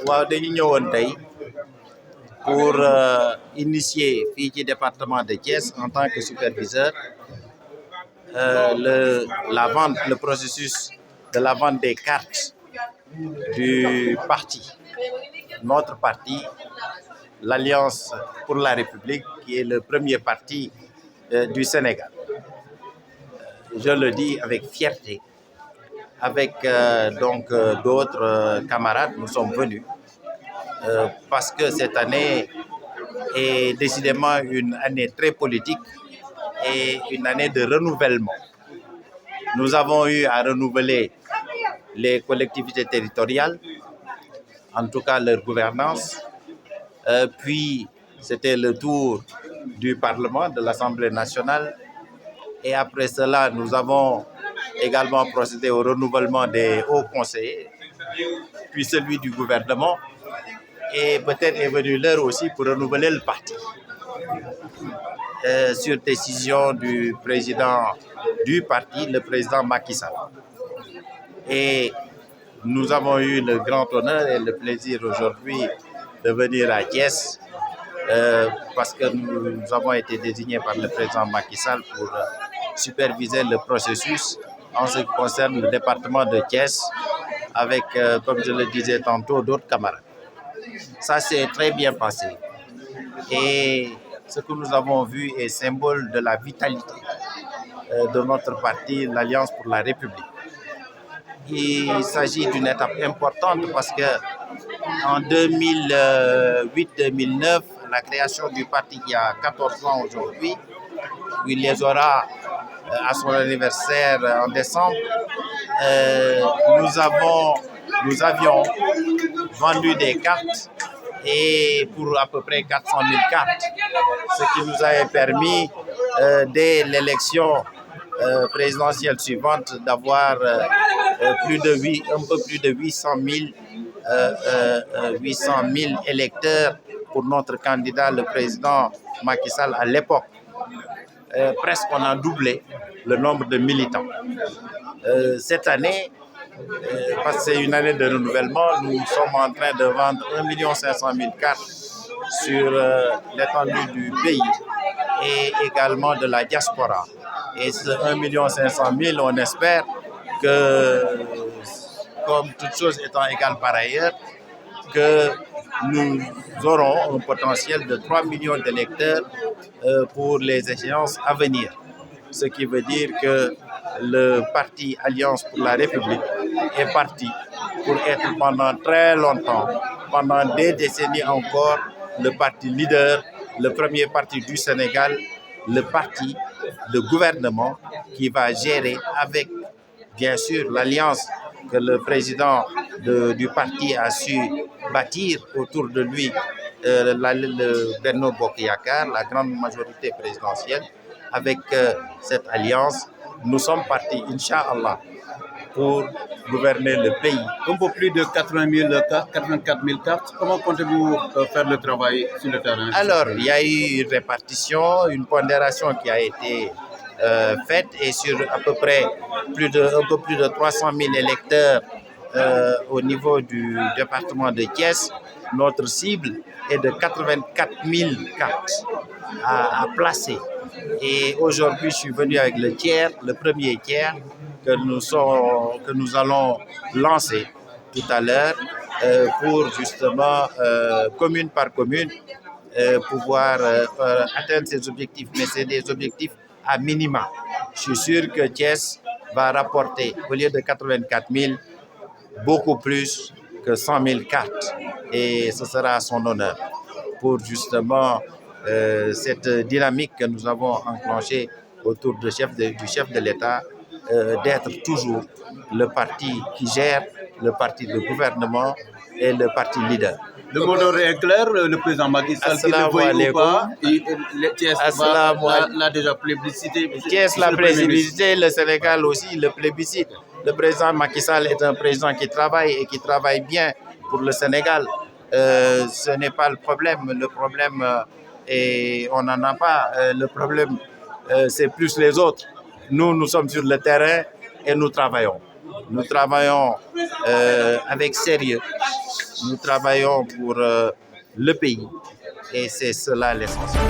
waaw dañu ñëwoon tey pour initier fii ci département de Thiès en tant que superviseur le processus de la vente des cartes du parti, notre parti, l'Alliance pour la République, qui est le premier parti du Sénégal. Je le dis avec fierté, avec d'autres camarades, nous sommes venus parce que cette année est décidément une année très politique et une année de renouvellement. Nous avons eu à renouveler les collectivités territoriales, en tout cas leur gouvernance, puis c'était le tour du Parlement, de l'Assemblée nationale, et après cela, nous avons également procédé au renouvellement des hauts conseillers, puis celui du gouvernement, et peut-être est venue l'heure aussi pour renouveler le parti. Sur décision du président du parti, le président Macky Sall. Et nous avons eu le grand honneur et le plaisir aujourd'hui de venir à Thiès parce que nous avons été désignés par le président Macky Sall pour superviser le processus en ce qui concerne le département de Thiès avec, comme je le disais tantôt, d'autres camarades. Ça s'est très bien passé. Et ce que nous avons vu est symbole de la vitalité de notre parti, l'Alliance pour la République. Il s'agit d'une étape importante parce que en 2008-2009, la création du parti qui a 14 ans aujourd'hui, il les aura à son anniversaire en décembre, nous avions vendu des cartes et pour à peu près 400 000 cartes, ce qui nous avait permis dès l'élection présidentielle suivante d'avoir un peu plus de 800 000 électeurs pour notre candidat, le président Macky Sall à l'époque. Presque on a doublé le nombre de militants. Cette année, parce que c'est une année de renouvellement, nous sommes en train de vendre 1 500 000 cartes sur l'étendue du pays et également de la diaspora. Et ce 1 500 000, on espère que, comme toutes choses étant égales par ailleurs, que nous aurons un potentiel de 3 millions d'électeurs pour les échéances à venir. Ce qui veut dire que le parti Alliance pour la République est parti pour être pendant très longtemps, pendant des décennies encore, le parti leader, le premier parti du Sénégal, le parti, le gouvernement qui va gérer avec, bien sûr, l'alliance que le président du parti a su bâtir autour de lui, le Benno Bokk Yakaar, la grande majorité présidentielle. Avec cette alliance, nous sommes partis, Inch'Allah, pour gouverner le pays. Un peu plus de 80 000 cartes, 84 000 cartes. Comment comptez-vous faire le travail sur le terrain? Alors, il y a eu une répartition, une pondération qui a été faite et sur à peu près un peu plus de 300 000 électeurs au niveau du département de Thiès, notre cible est de 84 000 cartes à placer. Et aujourd'hui, je suis venu avec le premier tiers que nous allons lancer tout à l'heure pour justement, commune par commune, pouvoir atteindre ces objectifs. Mais c'est des objectifs à minima. Je suis sûr que Thiès va rapporter, au lieu de 84 000, beaucoup plus que 100 000 cartes. Et ce sera à son honneur pour justement cette dynamique que nous avons enclenchée autour du chef de l'État, d'être toujours le parti qui gère, le parti de gouvernement et le parti leader. Le mot d'ordre est clair, le président Macky Sall, qu'il le veuille ou pas, Thiès l'a déjà plébiscité. Thiès l'a plébiscité, le Sénégal aussi le plébiscite. Le président Macky Sall est un président qui travaille et qui travaille bien pour le Sénégal. Ce n'est pas le problème. Le problème, et on n'en a pas. Le problème, c'est plus les autres. Nous sommes sur le terrain et nous travaillons. Nous travaillons avec sérieux. Nous travaillons pour le pays et c'est cela l'essentiel.